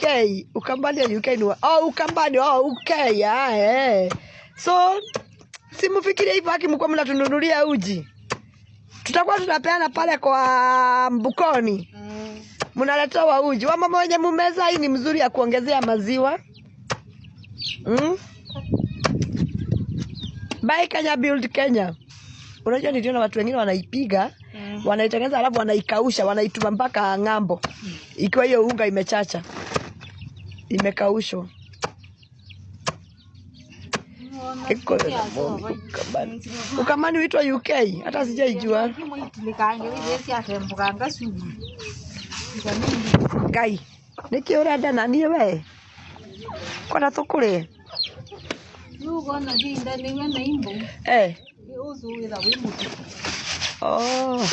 UK. Ukambani ya UK ni Ukambani UK So simufikirie hivyo haki mko mnatununulia uji. Tutakuwa tunapeana pale kwa Mbukoni. Mnaletewa uji. Wa mama wenye mumeza hii ni mzuri ya kuongezea maziwa. Buy Kenya Build Kenya. Unajua niliona watu wengine wanaipiga, wanaitengeneza alafu wanaikausha, wanaituma mpaka ng'ambo. Ikiwa hiyo unga imechacha. Imekaushwa. Ukamani huitwa UK, hata sijaijua. Ngai, niki urenda na niĩ we? Kwenda tukure. Nugona thinda ni ngana imbo. Oh.